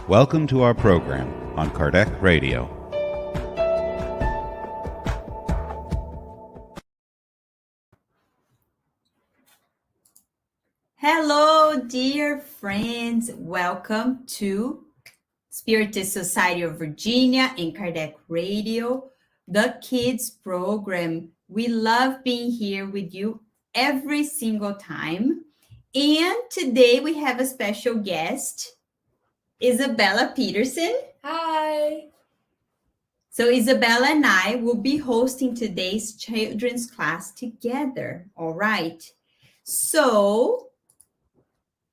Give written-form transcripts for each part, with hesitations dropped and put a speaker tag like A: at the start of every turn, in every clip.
A: Welcome to our program on Kardec Radio.
B: Hello, dear friends. Welcome to Spiritist Society of Virginia and Kardec Radio, the kids program. We love being here with you every single time. And today we have a special guest, Isabella Peterson.
C: Hi.
B: So Isabella and I will be hosting today's children's class together. All right. So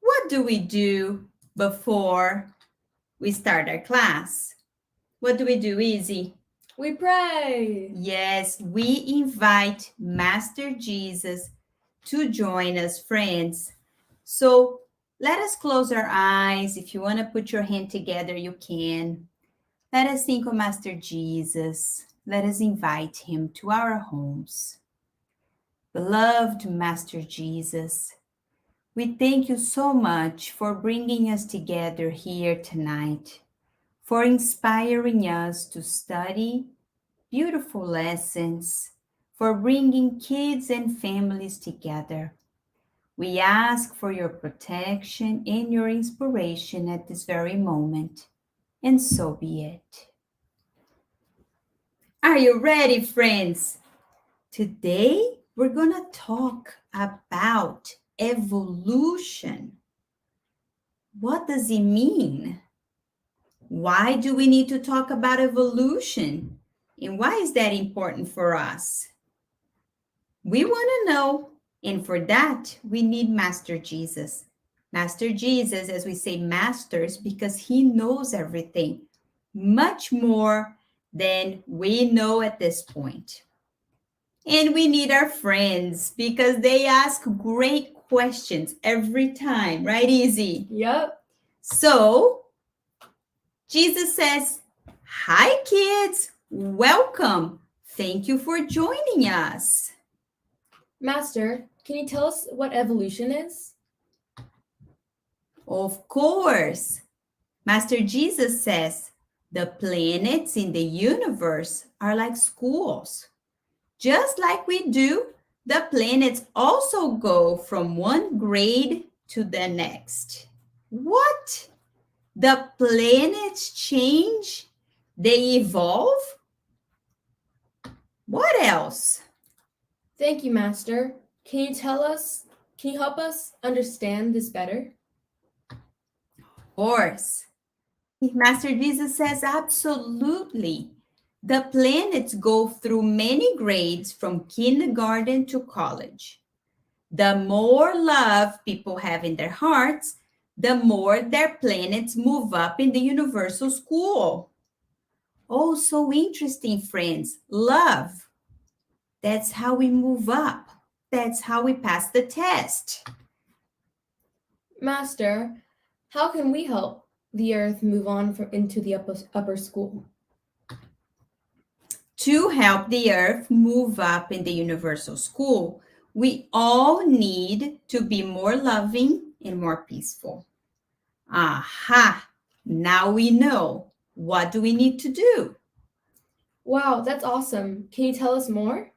B: what do we do before we start our class? What do we do, Izzy?
C: We pray.
B: Yes, we invite Master Jesus to join us, friends. So let us close our eyes. If you want to put your hand together, you can. Let us think of Master Jesus. Let us invite him to our homes. Beloved Master Jesus, we thank you so much for bringing us together here tonight, for inspiring us to study beautiful lessons, for bringing kids and families together. We ask for your protection and your inspiration at this very moment, and so be it. Are you ready, friends? Today, we're going to talk about evolution. What does it mean? Why do we need to talk about evolution? And why is that important for us? We want to know. And for that, we need Master Jesus. Master Jesus, as we say masters, because he knows everything, much more than we know at this point. And we need our friends because they ask great questions every time, right, Izzy?
C: Yep.
B: So, Jesus says, hi, kids. Welcome. Thank you for joining us.
C: Master, can you tell us what evolution is?
B: Of course. Master Jesus says, the planets in the universe are like schools. Just like we do, the planets also go from one grade to the next. What? The planets change? They evolve? What else?
C: Thank you, Master. Can you help us understand this better?
B: Of course. Master Jesus says absolutely. The planets go through many grades from kindergarten to college. The more love people have in their hearts, the more their planets move up in the universal school. Oh, so interesting, friends. Love. That's how we move up. That's how we pass the test.
C: Master, how can we help the Earth move on into the upper school?
B: To help the Earth move up in the universal school, we all need to be more loving and more peaceful. Aha! Now we know. What do we need to do?
C: Wow, that's awesome. Can you tell us more?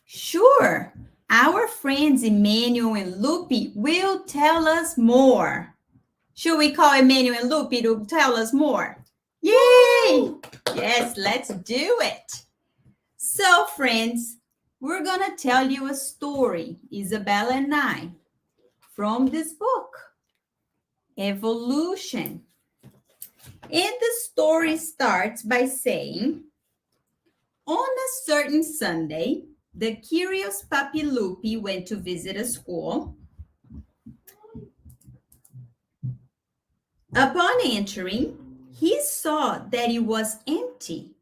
B: Sure. Our friends Emmanuel and Lupi will tell us more. Should we call Emmanuel and Lupi to tell us more? Yay! Yes, let's do it. So, friends, we're going to tell you a story, Isabella and I, from this book, Evolution. And the story starts by saying, on a certain Sunday, the curious puppy Lupi went to visit a school. Upon entering, he saw that it was empty,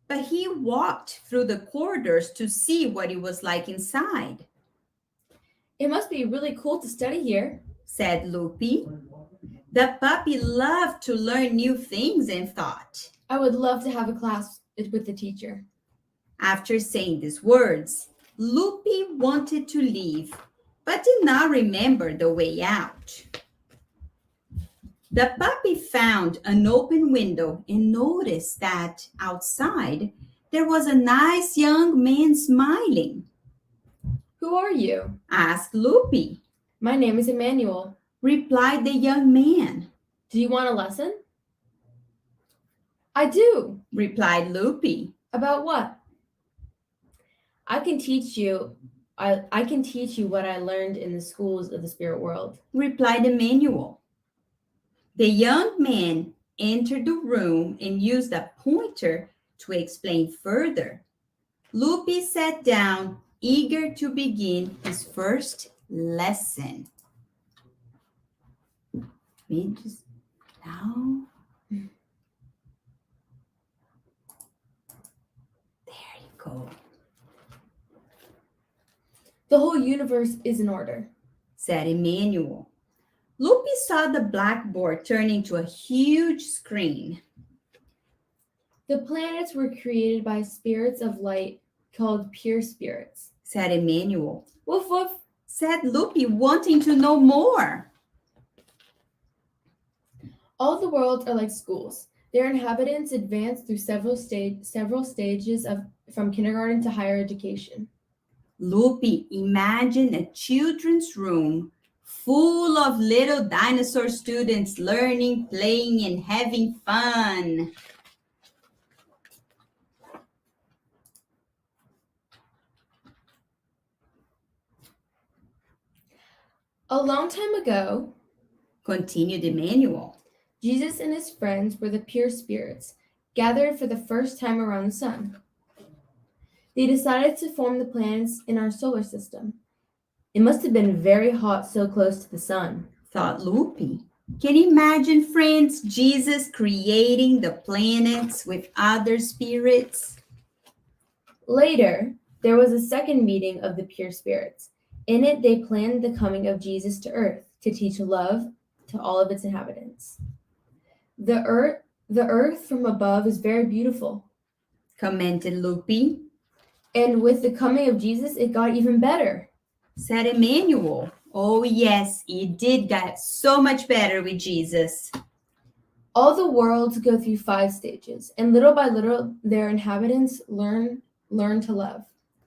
B: but he walked through the corridors to see what it was like inside.
C: It must be really cool to study here,
B: said Lupi. The puppy loved to learn new things and thought,
C: I would love to have a class with the teacher.
B: After saying these words, Lupi wanted to leave, but did not remember the way out. The puppy found an open window and noticed that outside there was a nice young man smiling.
C: Who are you?
B: Asked Loopy.
C: My name is Emmanuel.
B: Replied the young man.
C: Do you want a lesson? I do.
B: Replied Loopy.
C: About what? I can teach you what I learned in the schools of the spirit world.
B: Replied Emmanuel. The young man entered the room and used a pointer to explain further. Loopy sat down, eager to begin his first lesson. Now. There you go.
C: The whole universe is in order,
B: said Emmanuel. Loopy saw the blackboard turn into a huge screen.
C: The planets were created by spirits of light called pure spirits,
B: said Emmanuel.
C: Woof woof,
B: said Loopy, wanting to know more.
C: All the worlds are like schools. Their inhabitants advance through several stages from kindergarten to higher education.
B: Loopy, imagine a children's room full of little dinosaur students learning, playing, and having fun.
C: A long time ago,
B: continued Emmanuel,
C: Jesus and his friends were the pure spirits, gathered for the first time around the sun. They decided to form the planets in our solar system. It must have been very hot so close to the sun,
B: thought Loopy. Can you imagine, friends, Jesus creating the planets with other spirits?
C: Later, there was a second meeting of the pure spirits. In it, they planned the coming of Jesus to Earth to teach love to all of its inhabitants. The earth from above is very beautiful,
B: commented Loopy.
C: And with the coming of Jesus, it got even better,
B: said Emmanuel. Oh yes, it did get so much better with Jesus.
C: All the worlds go through 5 stages, and little by little, their inhabitants learn to love.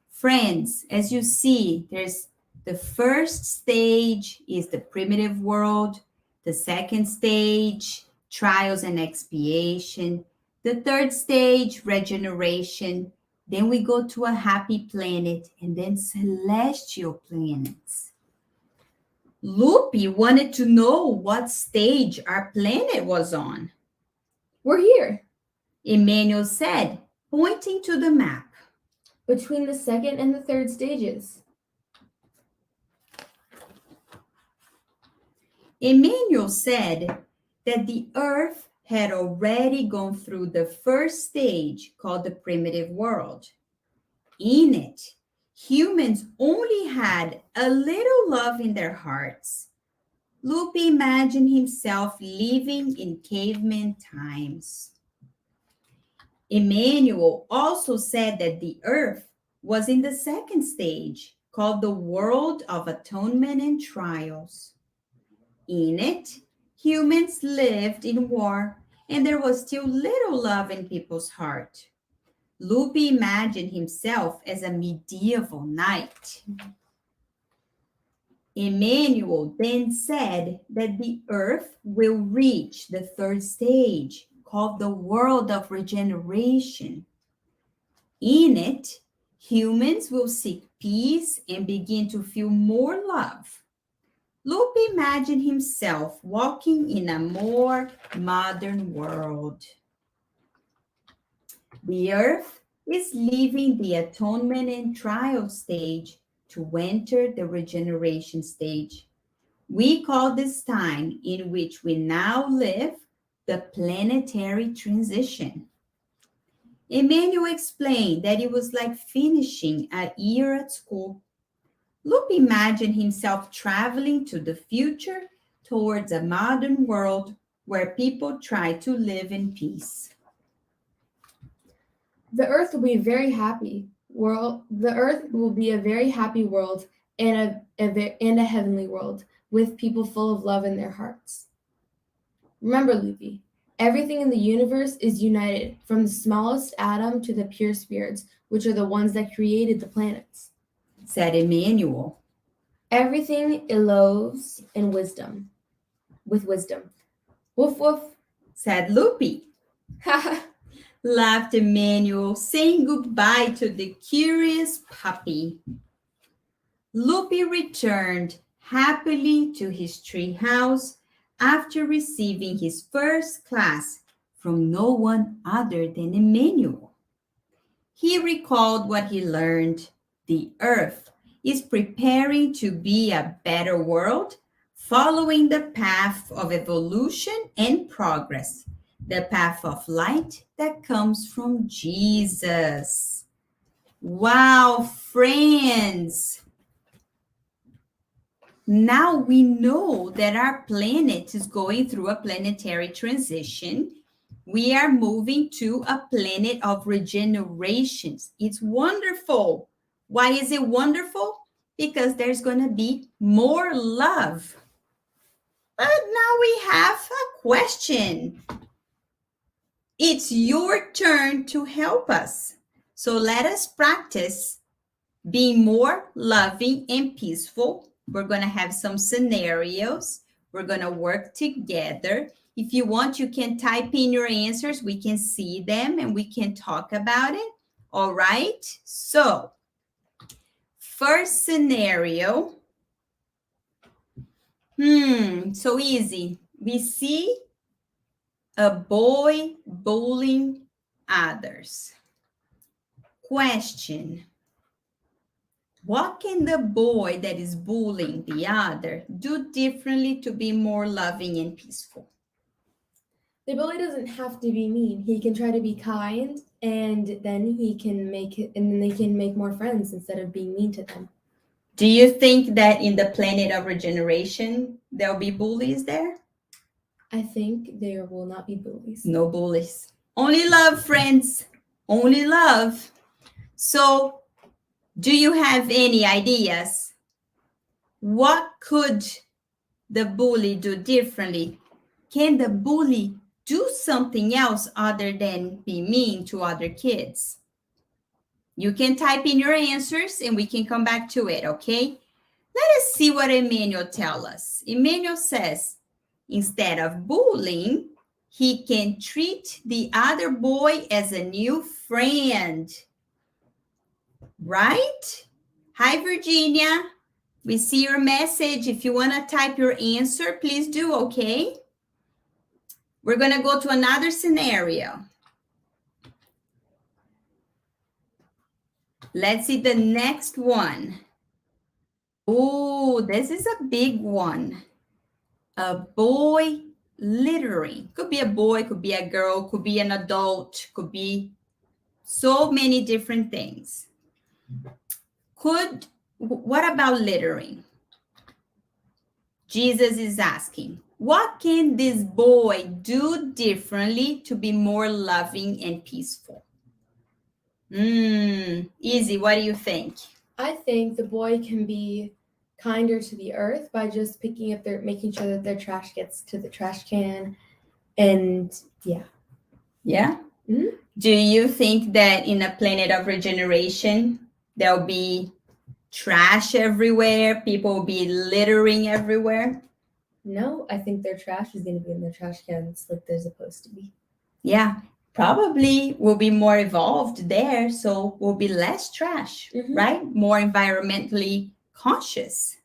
B: Friends, as you see, there's the first stage is the primitive world, the second stage, trials and expiation, the third stage, regeneration. Then we go to a happy planet and then celestial planets. Loopy wanted to know what stage our planet was on.
C: We're here,
B: Emmanuel said, pointing to the map.
C: Between the second and the third stages.
B: Emmanuel said that the Earth had already gone through the first stage called the primitive world. In it, humans only had a little love in their hearts. Loopy imagined himself living in caveman times. Emmanuel also said that the Earth was in the second stage called the world of atonement and trials. In it, humans lived in war, and there was still little love in people's heart. Loopy imagined himself as a medieval knight. Emmanuel then said that the earth will reach the third stage, called the world of regeneration. In it, humans will seek peace and begin to feel more love. Loopy imagined himself walking in a more modern world. The earth is leaving the atonement and trial stage to enter the regeneration stage. We call this time in which we now live the planetary transition. Emmanuel explained that it was like finishing a year at school. Loopy imagined himself traveling to the future towards a modern world where people try to live in peace.
C: The earth will be a very happy world. The earth will be a very happy world and a heavenly world with people full of love in their hearts. Remember, Luffy, everything in the universe is united, from the smallest atom to the pure spirits, which are the ones that created the planets.
B: Said Emmanuel.
C: Everything eloves in wisdom, with wisdom. Woof woof.
B: Said Loopy. Laughed Emmanuel, saying goodbye to the curious puppy. Loopy returned happily to his tree house after receiving his first class from no one other than Emmanuel. He recalled what he learned. The earth is preparing to be a better world, following the path of evolution and progress, the path of light that comes from Jesus. Wow, friends! Now we know that our planet is going through a planetary transition. We are moving to a planet of regenerations. It's wonderful. Why is it wonderful? Because there's going to be more love. But now we have a question. It's your turn to help us. So let us practice being more loving and peaceful. We're going to have some scenarios. We're going to work together. If you want, you can type in your answers. We can see them and we can talk about it. All right. So, first scenario. So easy. We see a boy bullying others. Question. What can the boy that is bullying the other do differently to be more loving and peaceful?
C: The bully doesn't have to be mean. He can try to be kind, and then they can make more friends instead of being mean to them.
B: Do you think that in the planet of regeneration, there'll be bullies there?
C: I think there will not be bullies.
B: No bullies. Only love, friends. Only love. So, do you have any ideas? What could the bully do differently? Can the bully do something else other than be mean to other kids? You can type in your answers and we can come back to it, okay? Let us see what Emmanuel tells us. Emmanuel says, instead of bullying, he can treat the other boy as a new friend. Right? Hi, Virginia. We see your message. If you want to type your answer, please do, okay? We're going to go to another scenario. Let's see the next one. Oh, this is a big one. A boy littering. Could be a boy, could be a girl, could be an adult, could be so many different things. What about littering? Jesus is asking, what can this boy do differently to be more loving and peaceful? Easy, what do you think?
C: I think the boy can be kinder to the earth by just making sure that their trash gets to the trash can. And yeah.
B: Yeah? Mm-hmm. Do you think that in a planet of regeneration, there'll be trash everywhere? People will be littering everywhere?
C: No, I think their trash is going to be in their trash cans like they're supposed to be.
B: Yeah, probably will be more evolved there, so will be less trash, right? More environmentally conscious.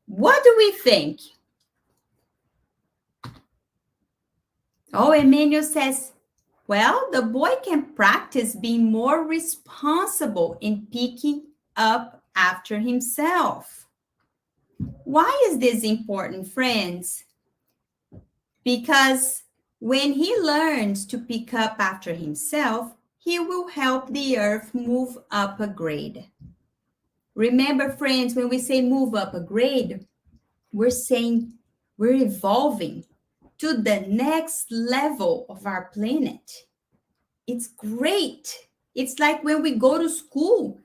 B: What do we think? Oh, Emmanuel says, well, the boy can practice being more responsible in picking up after himself. Why is this important, friends? Because when he learns to pick up after himself, he will help the earth move up a grade. Remember, friends, when we say move up a grade, we're saying we're evolving to the next level of our planet. It's great. It's like when we go to school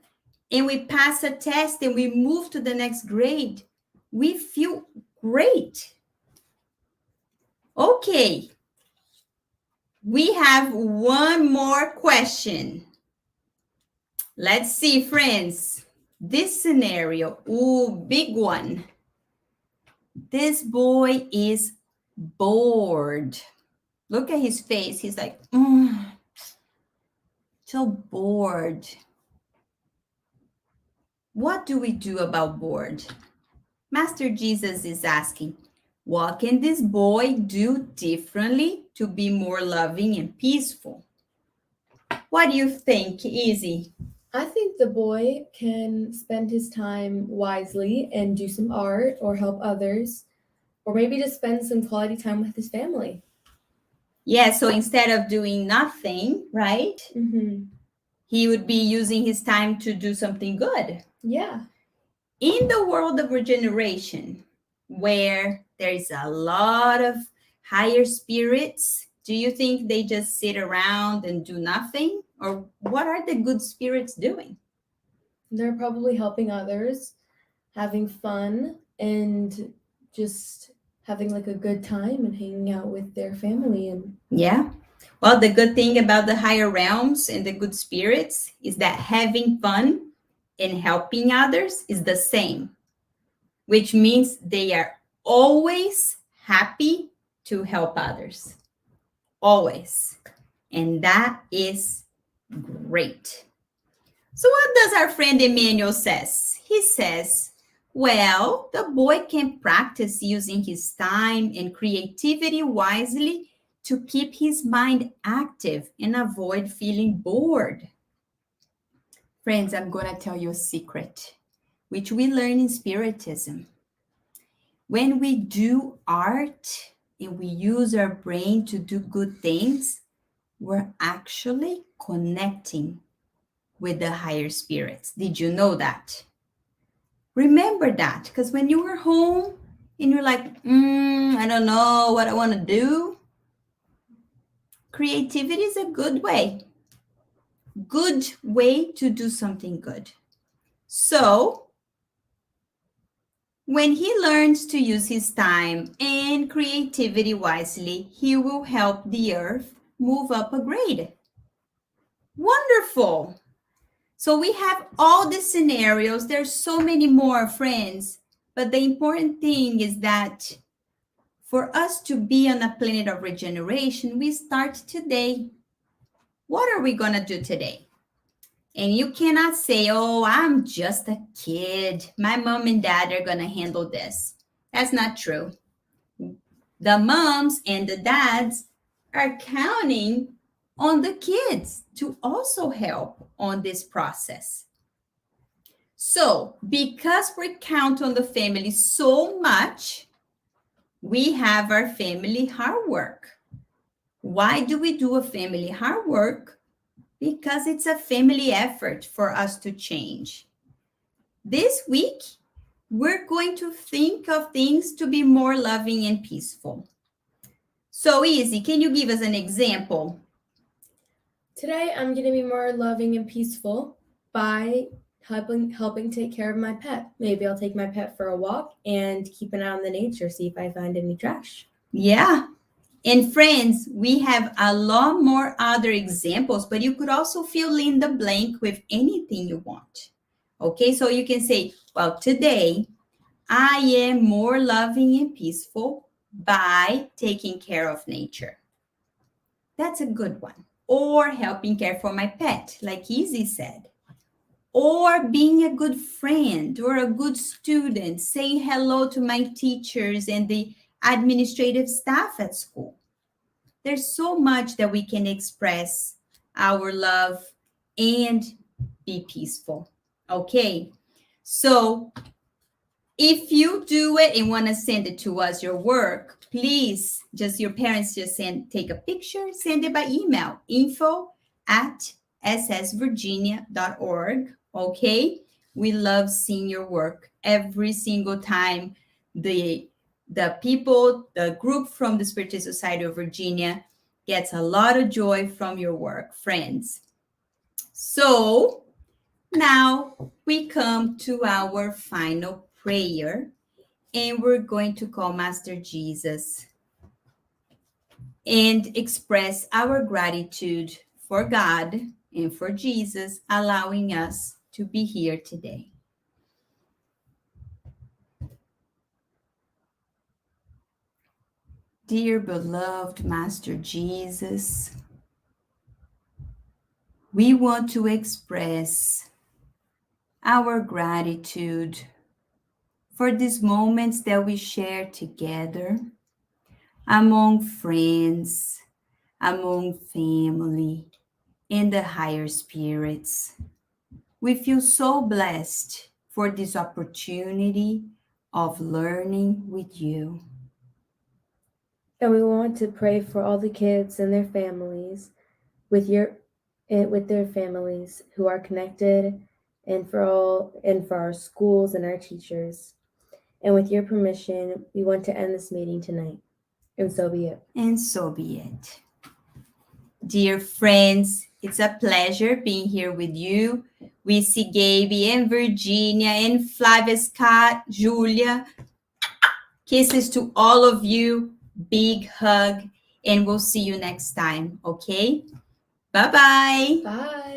B: and we pass a test and we move to the next grade, we feel great. Okay. We have one more question. Let's see, friends. This scenario, big one. This boy is bored. Look at his face. He's like, so bored. What do we do about bored? Master Jesus is asking, what can this boy do differently to be more loving and peaceful? What do you think, Izzy?
C: I think the boy can spend his time wisely and do some art or help others, or maybe just spend some quality time with his family.
B: Yeah, so instead of doing nothing, right?
C: Mm-hmm.
B: He would be using his time to do something good.
C: Yeah.
B: In the world of regeneration, where there is a lot of higher spirits, do you think they just sit around and do nothing? Or what are the good spirits doing?
C: They're probably helping others, having fun, and just having like a good time and hanging out with their family. And
B: yeah. Well, the good thing about the higher realms and the good spirits is that having fun and helping others is the same, which means they are always happy to help others. Always. And that is great. So what does our friend Emmanuel says? He says, well, the boy can practice using his time and creativity wisely to keep his mind active and avoid feeling bored. Friends, I'm going to tell you a secret, which we learn in Spiritism. When we do art and we use our brain to do good things, we're actually connecting with the higher spirits. Did you know that? Remember that, because when you were home and you're like, I don't know what I want to do, creativity is a good way to do something good. So when he learns to use his time and creativity wisely, he will help the earth move up a grade. Wonderful. So we have all the scenarios. There's so many more, friends. But the important thing is that for us to be on a planet of regeneration, we start today. What are we going to do today? And you cannot say, oh, I'm just a kid. My mom and dad are going to handle this. That's not true. The moms and the dads are counting on the kids to also help on this process. So, because we count on the family so much, we have our family hard work. Why do we do a family hard work? Because it's a family effort for us to change. This week, we're going to think of things to be more loving and peaceful. So, Izzy, can you give us an example?
C: Today, I'm going to be more loving and peaceful by helping take care of my pet. Maybe I'll take my pet for a walk and keep an eye on the nature, see if I find any trash.
B: Yeah. And friends, we have a lot more other examples, but you could also fill in the blank with anything you want. Okay, so you can say, well, today I am more loving and peaceful by taking care of nature. That's a good one. Or helping care for my pet, like Izzy said. Or being a good friend or a good student, saying hello to my teachers and the administrative staff at school. There's so much that we can express our love and be peaceful. Okay, so if you do it and want to send it to us, your work, please, your parents just take a picture, send it by email, info@ssvirginia.org. Okay, we love seeing your work every single time the people, the group from the Spiritism Society of Virginia gets a lot of joy from your work, friends. So now we come to our final prayer, and we're going to call Master Jesus and express our gratitude for God and for Jesus allowing us to be here today. Dear beloved Master Jesus, we want to express our gratitude for these moments that we share together among friends, among family, and the higher spirits. We feel so blessed for this opportunity of learning with you.
C: And we want to pray for all the kids and their families with their families who are connected, and for our schools and our teachers. And with your permission, we want to end this meeting tonight. And so be it.
B: And so be it. Dear friends, it's a pleasure being here with you. We see Gaby and Virginia and Flavia, Scott, Julia. Kisses to all of you. Big hug. And we'll see you next time, okay? Bye-bye.
C: Bye.